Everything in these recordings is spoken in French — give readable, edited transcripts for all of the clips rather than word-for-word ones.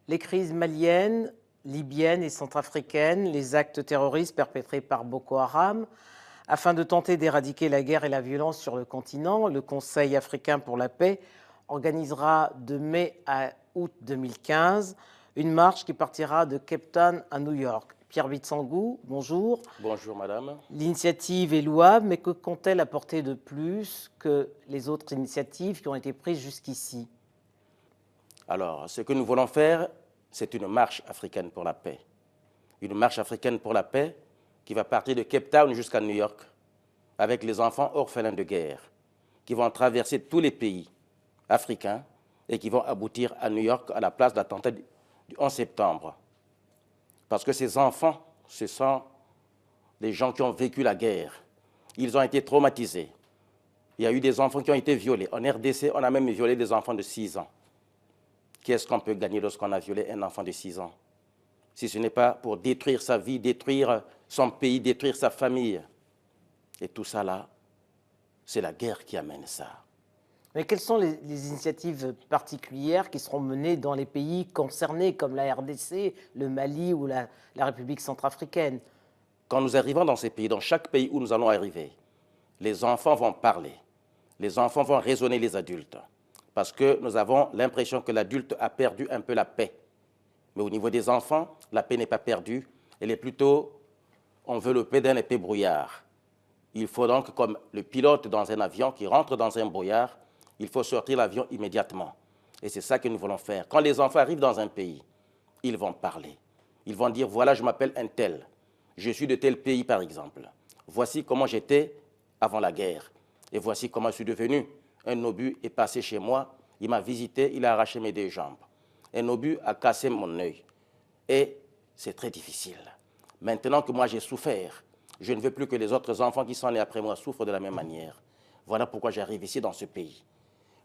Les crises maliennes, libyennes et centrafricaines, les actes terroristes perpétrés par Boko Haram. Afin de tenter d'éradiquer la guerre et la violence sur le continent, le Conseil africain pour la paix organisera de mai à août 2015 une marche qui partira de Cape Town à New York. Pierre Bitsangou, bonjour. Bonjour madame. L'initiative est louable, mais que compte-t-elle apporter de plus que les autres initiatives qui ont été prises jusqu'ici? Alors, ce que nous voulons faire, c'est une marche africaine pour la paix. Une marche africaine pour la paix qui va partir de Cape Town jusqu'à New York avec les enfants orphelins de guerre qui vont traverser tous les pays africains et qui vont aboutir à New York à la place de l'attentat du 11 septembre. Parce que ces enfants, ce sont des gens qui ont vécu la guerre. Ils ont été traumatisés. Il y a eu des enfants qui ont été violés. En RDC, on a même violé des enfants de 6 ans. Qu'est-ce qu'on peut gagner lorsqu'on a violé un enfant de 6 ans? Si ce n'est pas pour détruire sa vie, détruire son pays, détruire sa famille. Et tout ça là, c'est la guerre qui amène ça. Mais quelles sont les initiatives particulières qui seront menées dans les pays concernés, comme la RDC, le Mali ou la République centrafricaine? Quand nous arrivons dans ces pays, dans chaque pays où nous allons arriver, les enfants vont parler. Les enfants vont raisonner les adultes. Parce que nous avons l'impression que l'adulte a perdu un peu la paix. Mais au niveau des enfants, la paix n'est pas perdue. Elle est plutôt enveloppée d'un épais brouillard. Il faut donc, comme le pilote dans un avion qui rentre dans un brouillard, il faut sortir l'avion immédiatement. Et c'est ça que nous voulons faire. Quand les enfants arrivent dans un pays, ils vont parler. Ils vont dire, voilà, je m'appelle un tel. Je suis de tel pays, par exemple. Voici comment j'étais avant la guerre. Et voici comment je suis devenu. Un obus est passé chez moi, il m'a visité, il a arraché mes 2 jambes. Un obus a cassé mon œil. Et c'est très difficile. Maintenant que moi j'ai souffert, je ne veux plus que les autres enfants qui sont nés après moi souffrent de la même manière. Voilà pourquoi j'arrive ici dans ce pays.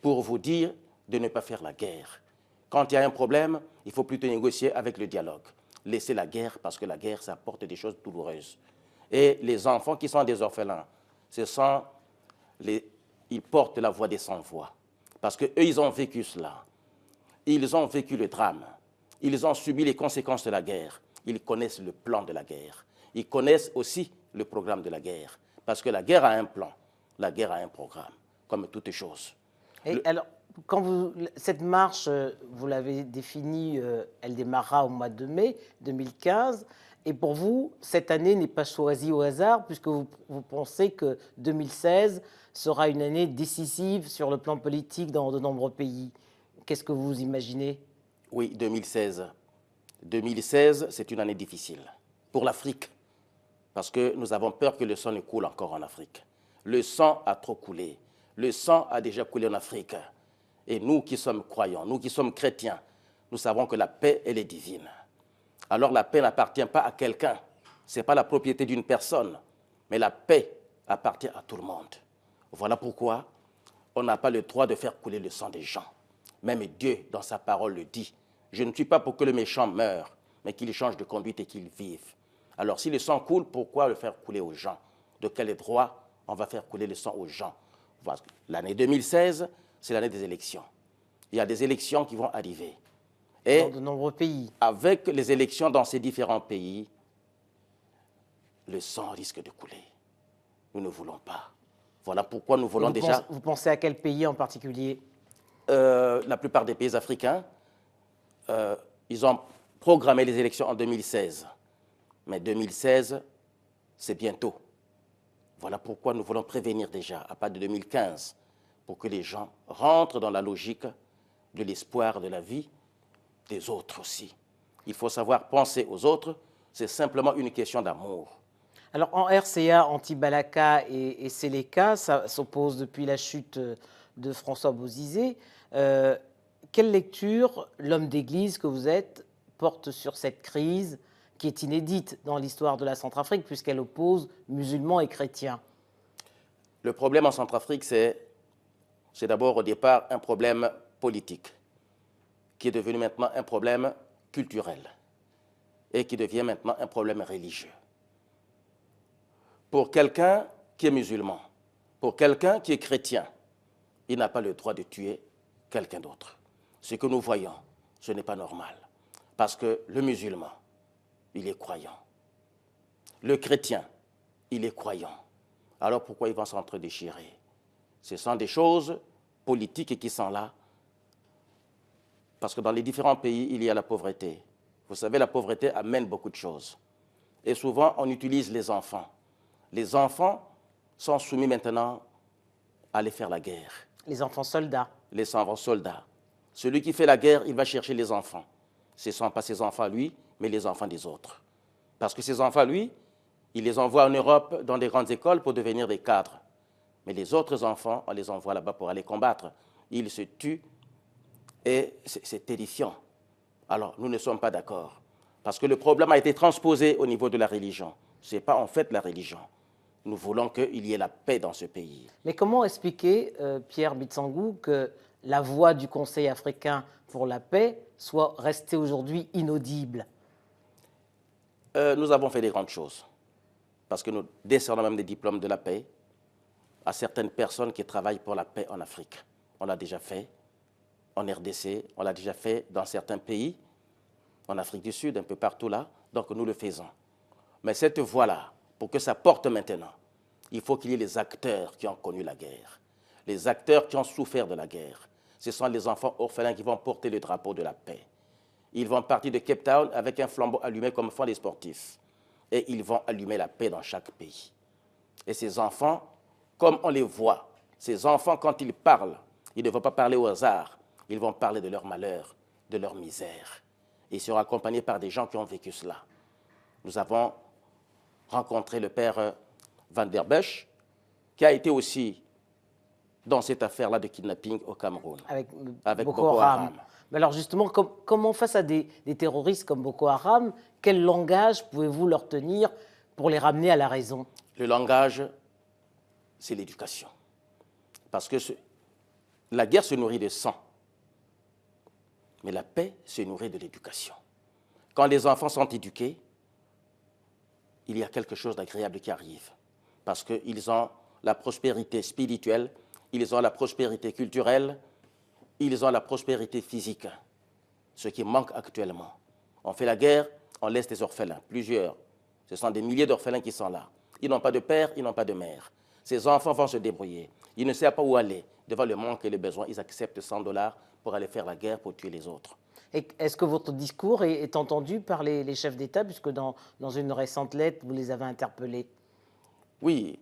Pour vous dire de ne pas faire la guerre. Quand il y a un problème, il faut plutôt négocier avec le dialogue. Laisser la guerre, parce que la guerre, ça apporte des choses douloureuses. Et les enfants qui sont des orphelins, ils portent la voix des sans-voix. Parce qu'eux, ils ont vécu cela. Ils ont vécu le drame. Ils ont subi les conséquences de la guerre. Ils connaissent le plan de la guerre. Ils connaissent aussi le programme de la guerre. Parce que la guerre a un plan. La guerre a un programme, comme toutes choses. Et alors, cette marche, vous l'avez définie, elle démarrera au mois de mai 2015. Et pour vous, cette année n'est pas choisie au hasard, puisque vous pensez que 2016 sera une année décisive sur le plan politique dans de nombreux pays. Qu'est-ce que vous imaginez? Oui, 2016. 2016, c'est une année difficile pour l'Afrique, parce que nous avons peur que le sang ne coule encore en Afrique. Le sang a trop coulé. Le sang a déjà coulé en Afrique. Et nous qui sommes croyants, nous qui sommes chrétiens, nous savons que la paix, elle est divine. Alors la paix n'appartient pas à quelqu'un. Ce n'est pas la propriété d'une personne. Mais la paix appartient à tout le monde. Voilà pourquoi on n'a pas le droit de faire couler le sang des gens. Même Dieu, dans sa parole, le dit. Je ne suis pas pour que le méchant meure, mais qu'il change de conduite et qu'il vive. Alors si le sang coule, pourquoi le faire couler aux gens? De quel droit on va faire couler le sang aux gens? L'année 2016, c'est l'année des élections. Il y a des élections qui vont arriver. Et dans de nombreux pays. Avec les élections dans ces différents pays, le sang risque de couler. Nous ne voulons pas. Voilà pourquoi nous voulons déjà... Vous pensez à quel pays en particulier? La plupart des pays africains, ils ont programmé les élections en 2016. Mais 2016, c'est bientôt. Voilà pourquoi nous voulons prévenir déjà, à partir de 2015, pour que les gens rentrent dans la logique de l'espoir de la vie des autres aussi. Il faut savoir penser aux autres, c'est simplement une question d'amour. Alors en RCA, Anti-Balaka et Séléka, ça s'oppose depuis la chute de François Bozizé. Quelle lecture l'homme d'église que vous êtes porte sur cette crise qui est inédite dans l'histoire de la Centrafrique puisqu'elle oppose musulmans et chrétiens? Le problème en Centrafrique, c'est d'abord au départ un problème politique qui est devenu maintenant un problème culturel et qui devient maintenant un problème religieux. Pour quelqu'un qui est musulman, pour quelqu'un qui est chrétien, il n'a pas le droit de tuer quelqu'un d'autre. Ce que nous voyons, ce n'est pas normal. Parce que le musulman, il est croyant. Le chrétien, il est croyant. Alors pourquoi ils vont s'entre-déchirer? Ce sont des choses politiques qui sont là. Parce que dans les différents pays, il y a la pauvreté. Vous savez, la pauvreté amène beaucoup de choses. Et souvent, on utilise les enfants. Les enfants sont soumis maintenant à aller faire la guerre. Les enfants soldats. Les enfants soldats. Celui qui fait la guerre, il va chercher les enfants. Ce ne sont pas ses enfants, lui, mais les enfants des autres. Parce que ses enfants, lui, il les envoie en Europe dans des grandes écoles pour devenir des cadres. Mais les autres enfants, on les envoie là-bas pour aller combattre. Ils se tuent et c'est édifiant. Alors, nous ne sommes pas d'accord. Parce que le problème a été transposé au niveau de la religion. Ce n'est pas en fait la religion. Nous voulons qu'il y ait la paix dans ce pays. Mais comment expliquer, Pierre Bitsangou, que la voix du Conseil africain pour la paix soit restée aujourd'hui inaudible? Nous avons fait des grandes choses. Parce que nous décernons même des diplômes de la paix à certaines personnes qui travaillent pour la paix en Afrique. On l'a déjà fait en RDC, on l'a déjà fait dans certains pays, en Afrique du Sud, un peu partout là, donc nous le faisons. Mais cette voie-là, pour que ça porte maintenant, il faut qu'il y ait les acteurs qui ont connu la guerre, les acteurs qui ont souffert de la guerre. Ce sont les enfants orphelins qui vont porter le drapeau de la paix. Ils vont partir de Cape Town avec un flambeau allumé comme font les sportifs. Et ils vont allumer la paix dans chaque pays. Et ces enfants, comme on les voit, ces enfants, quand ils parlent, ils ne vont pas parler au hasard. Ils vont parler de leur malheur, de leur misère. Ils seront accompagnés par des gens qui ont vécu cela. Nous avons rencontré le père Van der Bush, qui a été aussi dans cette affaire-là de kidnapping au Cameroun. Avec Boko Haram. Mais alors justement, comment face à des terroristes comme Boko Haram, quel langage pouvez-vous leur tenir pour les ramener à la raison? Le langage, c'est l'éducation. Parce que la guerre se nourrit de sang. Mais la paix se nourrit de l'éducation. Quand les enfants sont éduqués, il y a quelque chose d'agréable qui arrive. Parce qu'ils ont la prospérité spirituelle, ils ont la prospérité culturelle, ils ont la prospérité physique. Ce qui manque actuellement. On fait la guerre, on laisse des orphelins, plusieurs. Ce sont des milliers d'orphelins qui sont là. Ils n'ont pas de père, ils n'ont pas de mère. Ces enfants vont se débrouiller. Ils ne savent pas où aller. Devant le manque et le besoin, ils acceptent $100 pour aller faire la guerre, pour tuer les autres. Et est-ce que votre discours est entendu par les chefs d'État, puisque dans une récente lettre, vous les avez interpellés? Oui,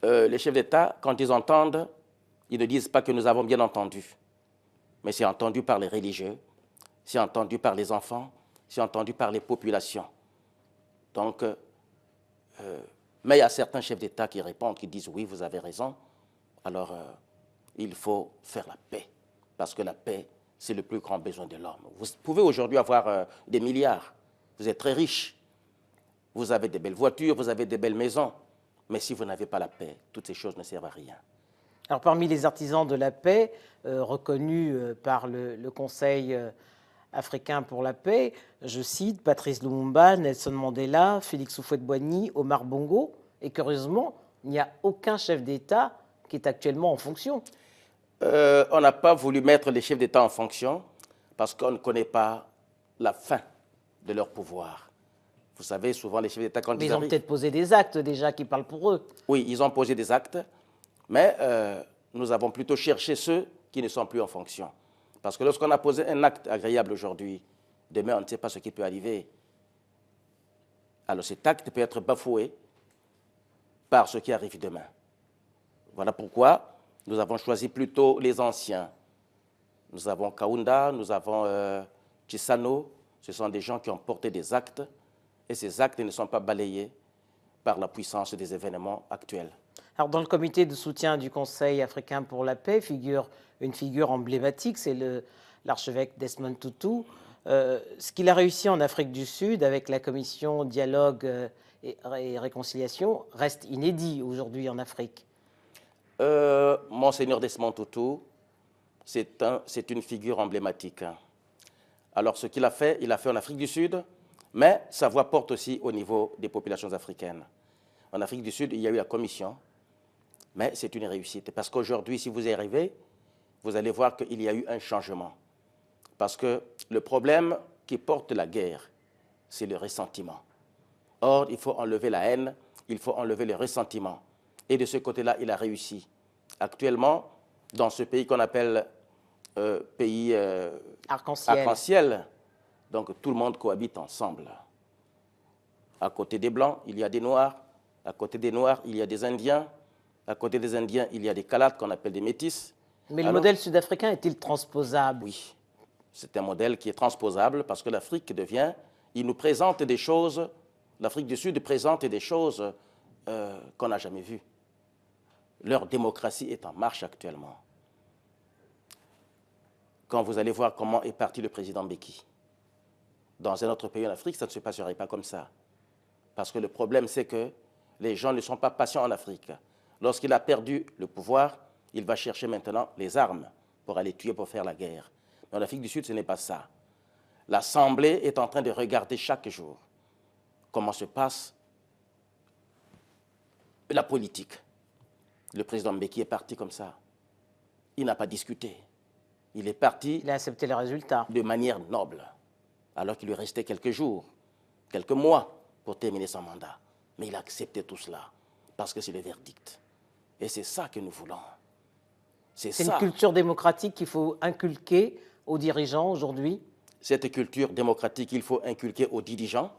les chefs d'État, quand ils entendent, ils ne disent pas que nous avons bien entendu. Mais c'est entendu par les religieux, c'est entendu par les enfants, c'est entendu par les populations. Donc, mais il y a certains chefs d'État qui répondent, qui disent oui, vous avez raison. Alors, il faut faire la paix, parce que la paix, c'est le plus grand besoin de l'homme. Vous pouvez aujourd'hui avoir des milliards, vous êtes très riche, vous avez des belles voitures, vous avez des belles maisons, mais si vous n'avez pas la paix, toutes ces choses ne servent à rien. Alors, parmi les artisans de la paix, reconnus par le Conseil africain pour la paix, je cite Patrice Lumumba, Nelson Mandela, Félix Houphouët-Boigny, Omar Bongo, et curieusement, il n'y a aucun chef d'État qui est actuellement en fonction. On n'a pas voulu mettre les chefs d'État en fonction parce qu'on ne connaît pas la fin de leur pouvoir. Vous savez, souvent les chefs d'État, quand mais ils ont arrivent... peut-être posé des actes déjà qui parlent pour eux. Oui, ils ont posé des actes, mais nous avons plutôt cherché ceux qui ne sont plus en fonction. Parce que lorsqu'on a posé un acte agréable aujourd'hui, demain, on ne sait pas ce qui peut arriver. Alors cet acte peut être bafoué par ce qui arrive demain. Voilà pourquoi nous avons choisi plutôt les anciens. Nous avons Kaunda, nous avons Chissano. Ce sont des gens qui ont porté des actes et ces actes ne sont pas balayés par la puissance des événements actuels. Alors, dans le comité de soutien du Conseil africain pour la paix figure une figure emblématique, c'est l'archevêque Desmond Tutu. Ce qu'il a réussi en Afrique du Sud avec la commission Dialogue et Réconciliation reste inédit aujourd'hui en Afrique. Monseigneur Desmond Tutu, c'est une figure emblématique. Alors, ce qu'il a fait, il a fait en Afrique du Sud, mais sa voix porte aussi au niveau des populations africaines. En Afrique du Sud, il y a eu la commission, mais c'est une réussite. Parce qu'aujourd'hui, si vous y arrivez, vous allez voir qu'il y a eu un changement. Parce que le problème qui porte la guerre, c'est le ressentiment. Or, il faut enlever la haine, il faut enlever le ressentiment. Et de ce côté-là, il a réussi. Actuellement, dans ce pays qu'on appelle pays arc-en-ciel, donc tout le monde cohabite ensemble. À côté des Blancs, il y a des Noirs. À côté des Noirs, il y a des Indiens. À côté des Indiens, il y a des Calates qu'on appelle des Métis. Mais le modèle sud-africain est-il transposable? Oui, c'est un modèle qui est transposable parce que l'Afrique devient, il nous présente des choses, l'Afrique du Sud présente des choses qu'on n'a jamais vues. Leur démocratie est en marche actuellement. Quand vous allez voir comment est parti le président Mbeki, dans un autre pays en Afrique, ça ne se passerait pas comme ça. Parce que le problème, c'est que les gens ne sont pas patients en Afrique. Lorsqu'il a perdu le pouvoir, il va chercher maintenant les armes pour aller tuer, pour faire la guerre. Mais en Afrique du Sud, ce n'est pas ça. L'Assemblée est en train de regarder chaque jour comment se passe la politique. Le président Mbeki est parti comme ça. Il n'a pas discuté. Il est parti. Il a accepté les résultats. De manière noble, alors qu'il lui restait quelques jours, quelques mois pour terminer son mandat. Mais il a accepté tout cela parce que c'est le verdict. Et c'est ça que nous voulons. C'est une culture démocratique qu'il faut inculquer aux dirigeants aujourd'hui. Cette culture démocratique, il faut inculquer aux dirigeants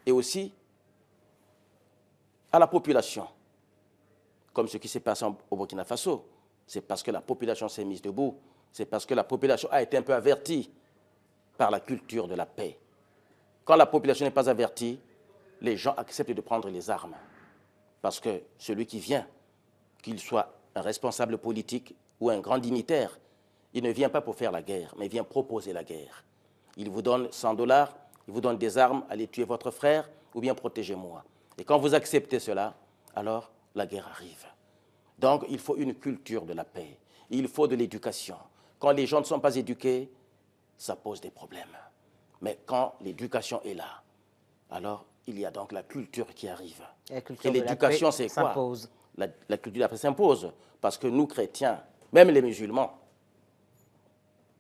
et aussi à la population. Comme ce qui s'est passé au Burkina Faso. C'est parce que la population s'est mise debout. C'est parce que la population a été un peu avertie par la culture de la paix. Quand la population n'est pas avertie, les gens acceptent de prendre les armes. Parce que celui qui vient, qu'il soit un responsable politique ou un grand dignitaire, il ne vient pas pour faire la guerre, mais il vient proposer la guerre. Il vous donne 100 $, il vous donne des armes, allez tuer votre frère ou bien protégez-moi. Et quand vous acceptez cela, alors la guerre arrive. Donc il faut une culture de la paix, il faut de l'éducation. Quand les gens ne sont pas éduqués, ça pose des problèmes. Mais quand l'éducation est là, alors il y a donc la culture qui arrive. Et l'éducation, c'est quoi? La culture de la paix s'impose. Parce que nous, chrétiens, même les musulmans,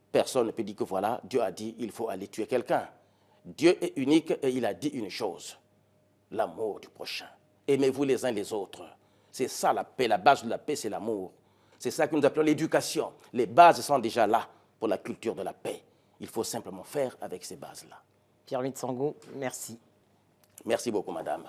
personne ne peut dire que voilà, Dieu a dit il faut aller tuer quelqu'un. Dieu est unique et il a dit une chose, l'amour du prochain. Aimez-vous les uns les autres. C'est ça la paix, la base de la paix, c'est l'amour. C'est ça que nous appelons l'éducation. Les bases sont déjà là pour la culture de la paix. Il faut simplement faire avec ces bases-là. Pierre Mitsangou, merci. Merci beaucoup, madame.